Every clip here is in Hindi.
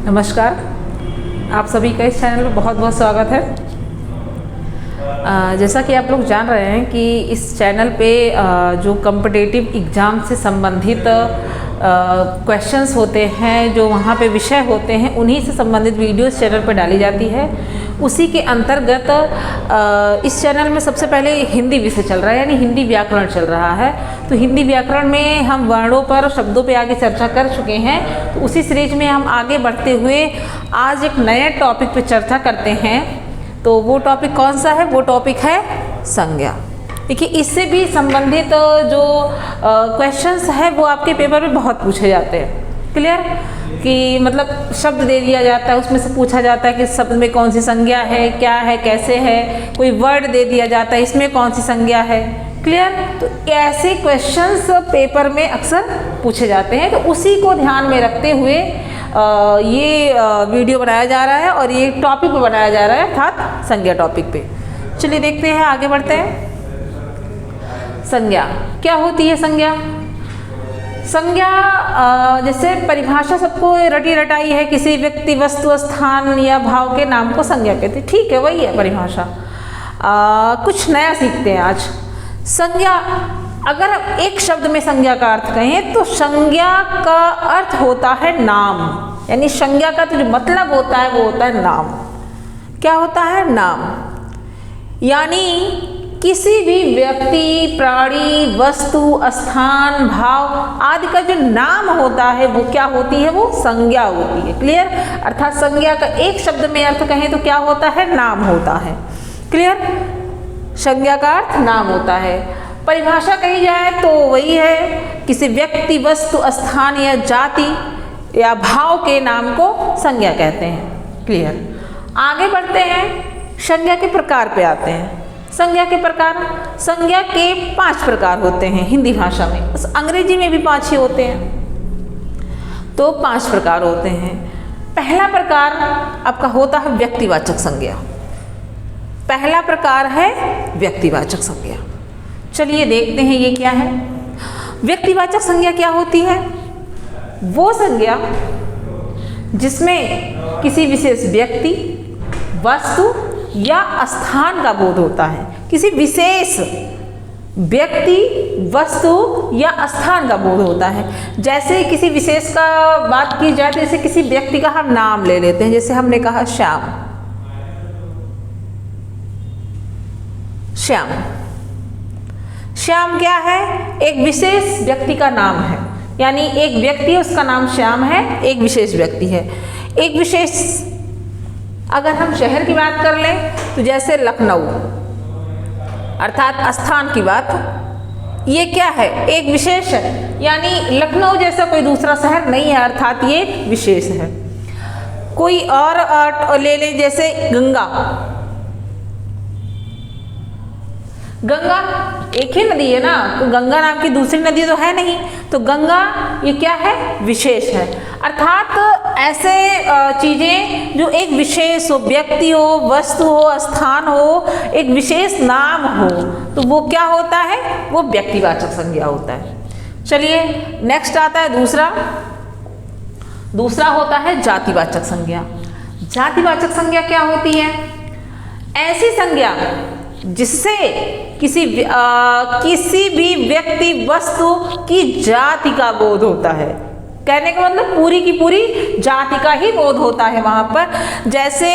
नमस्कार, आप सभी का इस चैनल में बहुत बहुत स्वागत है। जैसा कि आप लोग जान रहे हैं कि इस चैनल पे जो कॉम्पिटिटिव एग्ज़ाम से संबंधित क्वेश्चंस होते हैं, जो वहाँ पे विषय होते हैं, उन्हीं से संबंधित वीडियो इस चैनल पर डाली जाती है। उसी के अंतर्गत इस चैनल में सबसे पहले हिंदी विषय चल रहा है, यानी हिंदी व्याकरण चल रहा है। तो हिंदी व्याकरण में हम वर्णों पर, शब्दों पे आगे चर्चा कर चुके हैं। तो उसी सीरीज में हम आगे बढ़ते हुए आज एक नए टॉपिक पे चर्चा करते हैं। तो वो टॉपिक कौन सा है? वो टॉपिक है संज्ञा। देखिए, इससे भी संबंधित जो क्वेश्चंस है वो आपके पेपर में बहुत पूछे जाते हैं। क्लियर? कि मतलब शब्द दे दिया जाता है, उसमें से पूछा जाता है कि शब्द में कौन सी संज्ञा है, क्या है, कैसे है। कोई वर्ड दे दिया जाता है, इसमें कौन सी संज्ञा है। क्लियर? तो ऐसे क्वेश्चंस पेपर में अक्सर पूछे जाते हैं। तो उसी को ध्यान में रखते हुए ये वीडियो बनाया जा रहा है और ये टॉपिक पे बनाया जा रहा है, अर्थात संज्ञा टॉपिक पे। चलिए देखते हैं, आगे बढ़ते हैं। संज्ञा क्या होती है? संज्ञा जैसे परिभाषा सबको रटी रटाई है, किसी व्यक्ति, वस्तु, स्थान या भाव के नाम को संज्ञा कहते हैं। ठीक है, वही है परिभाषा। कुछ नया सीखते हैं आज। संज्ञा, अगर हम एक शब्द में संज्ञा का अर्थ कहें तो संज्ञा का अर्थ होता है नाम। यानी संज्ञा का तो जो मतलब होता है वो होता है नाम। क्या होता है? नाम। यानी किसी भी व्यक्ति, प्राणी, वस्तु, स्थान, भाव आदि का जो नाम होता है वो क्या होती है? वो संज्ञा होती है। क्लियर? अर्थात संज्ञा का एक शब्द में अर्थ कहें तो क्या होता है? नाम होता है। क्लियर? संज्ञा का अर्थ नाम होता है। परिभाषा कही जाए तो वही है, किसी व्यक्ति, वस्तु, स्थान या जाति या भाव के नाम को संज्ञा कहते हैं। क्लियर? आगे बढ़ते हैं, संज्ञा के प्रकार पे आते हैं। संज्ञा के प्रकार, संज्ञा के 5 प्रकार होते हैं हिंदी भाषा में, बस अंग्रेजी में भी 5 ही होते हैं। तो 5 प्रकार होते हैं। पहला प्रकार आपका होता है व्यक्तिवाचक संज्ञा। पहला प्रकार है व्यक्तिवाचक संज्ञा। चलिए देखते हैं ये क्या है। व्यक्तिवाचक संज्ञा क्या होती है? वो संज्ञा जिसमें किसी विशेष व्यक्ति, वस्तु या स्थान का बोध होता है। किसी विशेष व्यक्ति, वस्तु या स्थान का बोध होता है। जैसे किसी विशेष का बात की जाए तो जैसे किसी व्यक्ति का हम नाम ले लेते हैं। जैसे हमने कहा श्याम। श्याम, श्याम क्या है? एक विशेष व्यक्ति का नाम है। यानी एक व्यक्ति है, उसका नाम श्याम है, एक विशेष व्यक्ति है। एक विशेष, अगर हम शहर की बात कर लें तो जैसे लखनऊ, अर्थात स्थान की बात, ये क्या है? एक विशेष है। यानी लखनऊ जैसा कोई दूसरा शहर नहीं है, अर्थात ये विशेष है। कोई और ले लें, जैसे गंगा। गंगा एक ही नदी है ना, तो गंगा नाम की दूसरी नदी तो है नहीं। तो गंगा ये क्या है? विशेष है। अर्थात ऐसे चीज़ें जो एक विशेष हो, व्यक्ति हो, वस्तु हो, स्थान हो, एक विशेष नाम हो, तो वो क्या होता है? वो व्यक्तिवाचक संज्ञा होता है। चलिए नेक्स्ट आता है दूसरा होता है जातिवाचक संज्ञा। जातिवाचक संज्ञा क्या होती है? ऐसी संज्ञा जिससे किसी भी व्यक्ति, वस्तु की जाति का बोध होता है। कहने का मतलब पूरी की पूरी जाति का ही बोध होता है वहां पर। जैसे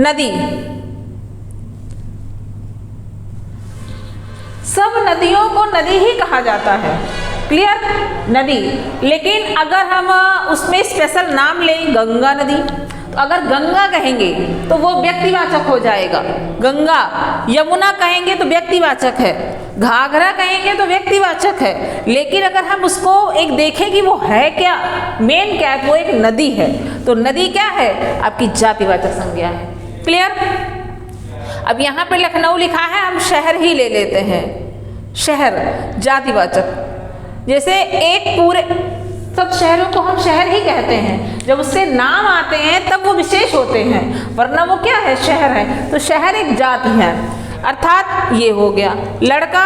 नदी, सब नदियों को नदी ही कहा जाता है। क्लियर? नदी। लेकिन अगर हम उसमें स्पेशल नाम लें, गंगा नदी, तो अगर गंगा कहेंगे तो वो व्यक्तिवाचक हो जाएगा। गंगा, यमुना कहेंगे तो व्यक्तिवाचक है, घाघरा कहेंगे तो व्यक्तिवाचक है। लेकिन अगर हम उसको एक देखें कि वो है क्या, मेन क्या है, वो एक नदी है, तो नदी क्या है? आपकी जातिवाचक संज्ञा है। क्लियर? अब यहाँ पे लखनऊ लिखा है, हम शहर ही ले लेते हैं। शहर जातिवाचक। जैसे एक पूरे, सब शहरों को हम शहर ही कहते हैं। जब उससे नाम आते हैं तब वो विशेष होते हैं, वरना वो क्या है? शहर है। तो शहर एक जाति है। अर्थात ये हो गया। लड़का,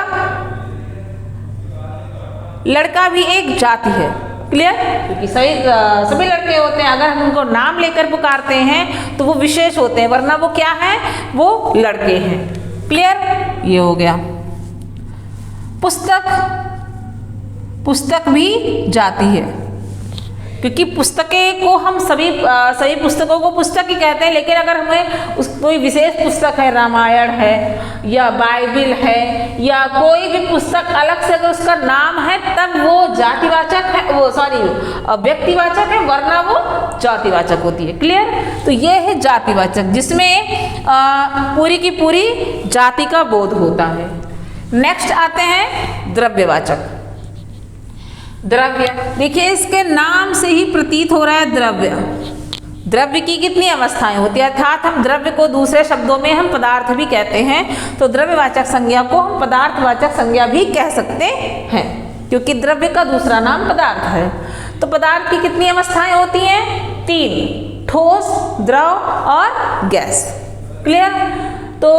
लड़का भी एक जाति है। क्लियर? क्योंकि सभी लड़के होते हैं, अगर हम उनको नाम लेकर पुकारते हैं तो वो विशेष होते हैं, वरना वो क्या है, वो लड़के हैं। क्लियर? ये हो गया। पुस्तक, पुस्तक भी जाति है, क्योंकि पुस्तकें को हम सभी पुस्तकों को पुस्तक ही कहते हैं, लेकिन अगर हमें कोई विशेष पुस्तक है, रामायण है या बाइबिल है या कोई भी पुस्तक अलग से अगर उसका नाम है, तब वो जातिवाचक है, वो सॉरी व्यक्तिवाचक है, वरना वो जातिवाचक होती है। क्लियर? तो ये है जातिवाचक, जिसमें पूरी की पूरी जाति का बोध होता है। नेक्स्ट आते हैं द्रव्यवाचक। द्रव्य, देखिए इसके नाम से ही प्रतीत हो रहा है द्रव्य। द्रव्य की कितनी अवस्थाएं होती है, अर्थात हम द्रव्य को दूसरे शब्दों में हम पदार्थ भी कहते हैं, तो द्रव्यवाचक संज्ञा को हम पदार्थवाचक संज्ञा भी कह सकते हैं, क्योंकि द्रव्य का दूसरा नाम पदार्थ है। तो पदार्थ की कितनी अवस्थाएं होती हैं? 3, ठोस, द्रव और गैस। क्लियर? तो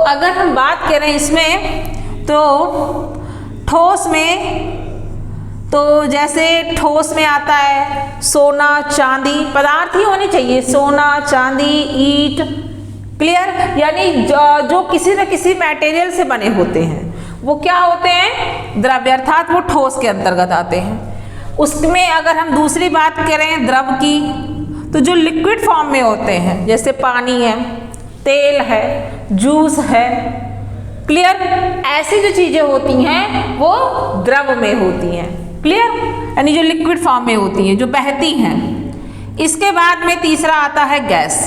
अगर हम बात करें इसमें, तो ठोस में, तो जैसे ठोस में आता है सोना, चांदी, पदार्थ ही होने चाहिए, सोना, चांदी, ईंट। क्लियर? यानी जो किसी न किसी मटेरियल से बने होते हैं, वो क्या होते हैं? द्रव्य, अर्थात वो ठोस के अंतर्गत आते हैं। उसमें अगर हम दूसरी बात करें द्रव की, तो जो लिक्विड फॉर्म में होते हैं, जैसे पानी है, तेल है, जूस है। क्लियर? ऐसी जो चीजें होती हैं वो द्रव में होती हैं। क्लियर? यानी जो लिक्विड फॉर्म में होती हैं, जो बहती हैं। इसके बाद में तीसरा आता है गैस।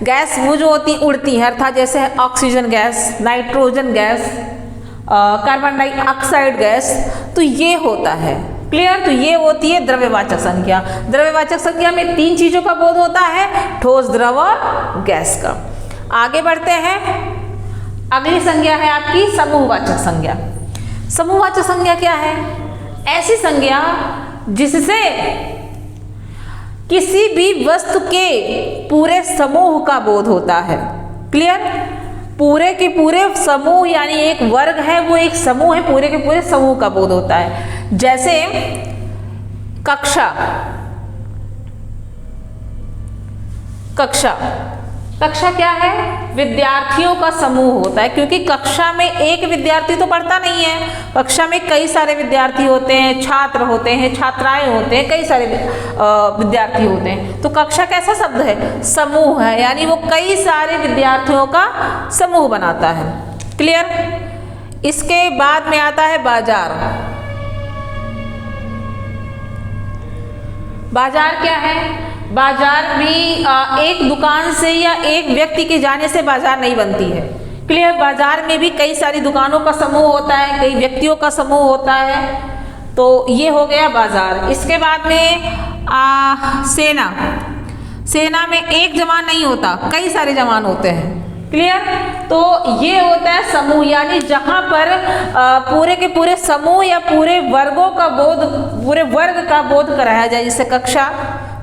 गैस वो जो होती उड़ती है, अर्थात जैसे oxygen gas, nitrogen gas, carbon dioxide gas, तो ये होता है। क्लियर? तो ये होती है द्रव्यवाचक संज्ञा। द्रव्यवाचक संज्ञा में 3 चीजों का बोध होता है, ठोस, द्रव और गैस का। आगे बढ़ते हैं, अगली संज्ञा है आपकी समूहवाचक संज्ञा। समूहवाचक संज्ञा क्या है? ऐसी संज्ञा जिससे किसी भी वस्तु के पूरे समूह का बोध होता है। क्लियर? पूरे के पूरे समूह, यानी एक वर्ग है वो एक समूह है, पूरे के पूरे समूह का बोध होता है। जैसे कक्षा, कक्षा क्या है? विद्यार्थियों का समूह होता है, क्योंकि कक्षा में एक विद्यार्थी तो पढ़ता नहीं है, कक्षा में कई सारे विद्यार्थी होते हैं, छात्र होते हैं, छात्राएं होते हैं, कई सारे विद्यार्थी होते हैं। तो कक्षा कैसा शब्द है? समूह है, यानी वो कई सारे विद्यार्थियों का समूह बनाता है। क्लियर? इसके बाद में आता है बाजार। बाजार क्या है? बाजार भी एक दुकान से या एक व्यक्ति के जाने से बाजार नहीं बनती है। क्लियर? बाजार में भी कई सारी दुकानों का समूह होता है, कई व्यक्तियों का समूह होता है, तो ये हो गया बाजार। इसके बाद में सेना। सेना में एक जवान नहीं होता, कई सारे जवान होते हैं। क्लियर? तो ये होता है समूह, यानी जहां पर पूरे के पूरे समूह या पूरे वर्गों का बोध, पूरे वर्ग का बोध कराया जाए। जैसे कक्षा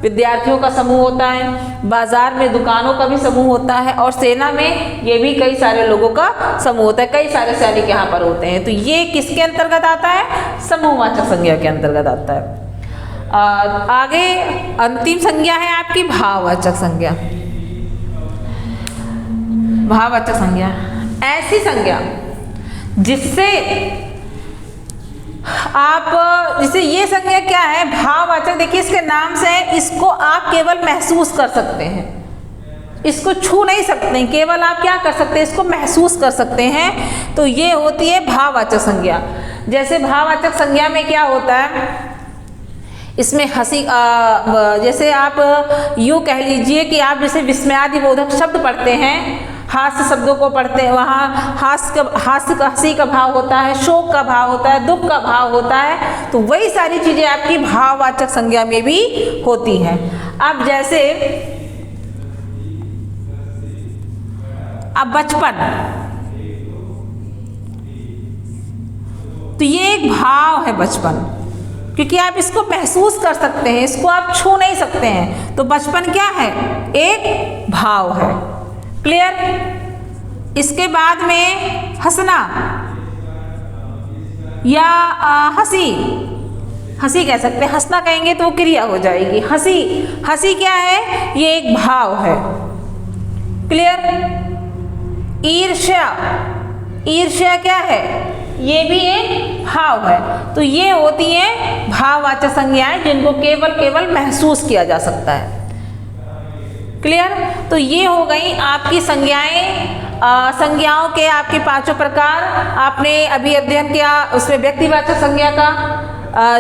विद्यार्थियों का समूह होता है, बाजार में दुकानों का भी समूह होता है, और सेना में ये भी कई सारे लोगों का समूह होता है, कई सारे सैनिक यहाँ पर होते हैं। तो ये किसके अंतर्गत आता है? समूहवाचक संज्ञा के अंतर्गत आता है। आगे अंतिम संज्ञा है आपकी भाववाचक संज्ञा। भाववाचक संज्ञा ऐसी संज्ञा जिससे आप, जैसे ये संज्ञा क्या है? भाववाचक। देखिए इसके नाम से है, इसको आप केवल महसूस कर सकते हैं, इसको छू नहीं सकते, केवल आप क्या कर सकते हैं? इसको महसूस कर सकते हैं। तो ये होती है भाववाचक संज्ञा। जैसे भाववाचक संज्ञा में क्या होता है? इसमें हंसी, जैसे आप यूँ कह लीजिए कि आप जैसे विस्मयादिबोधक शब्द पढ़ते हैं, हास्य शब्दों को पढ़ते हैं, वहाँ हंसी का भाव होता है, शोक का भाव होता है, दुख का भाव होता है। तो वही सारी चीजें आपकी भाववाचक संज्ञा में भी होती हैं। अब जैसे अब बचपन, तो ये एक भाव है बचपन, क्योंकि आप इसको महसूस कर सकते हैं, इसको आप छू नहीं सकते हैं। तो बचपन क्या है? एक भाव है। क्लियर? इसके बाद में हंसना या हंसी, हंसी कह सकते हैं, हंसना कहेंगे तो वो क्रिया हो जाएगी। हंसी, हंसी क्या है? ये एक भाव है। क्लियर? ईर्ष्या, ईर्ष्या क्या है? ये भी एक भाव है। तो ये होती हैं भाववाचक संज्ञाएं जिनको केवल महसूस किया जा सकता है। क्लियर? तो ये हो गई आपकी संज्ञाएं। संज्ञाओं के आपके 5 प्रकार आपने अभी अध्ययन किया। उसमें व्यक्तिवाचक संज्ञा का,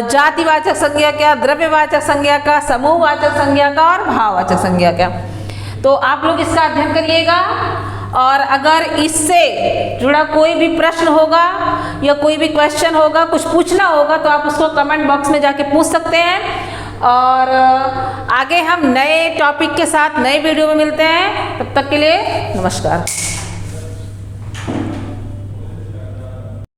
जातिवाचक संज्ञा का, द्रव्यवाचक संज्ञा का, समूहवाचक संज्ञा का और भाववाचक संज्ञा का। तो आप लोग इसका अध्ययन करिएगा। और अगर इससे जुड़ा कोई भी प्रश्न होगा या कोई भी क्वेश्चन होगा, कुछ पूछना होगा, तो आप उसको कमेंट बॉक्स में जाके पूछ सकते हैं। और आगे हम नए टॉपिक के साथ नए वीडियो में मिलते हैं। तब तक के लिए नमस्कार।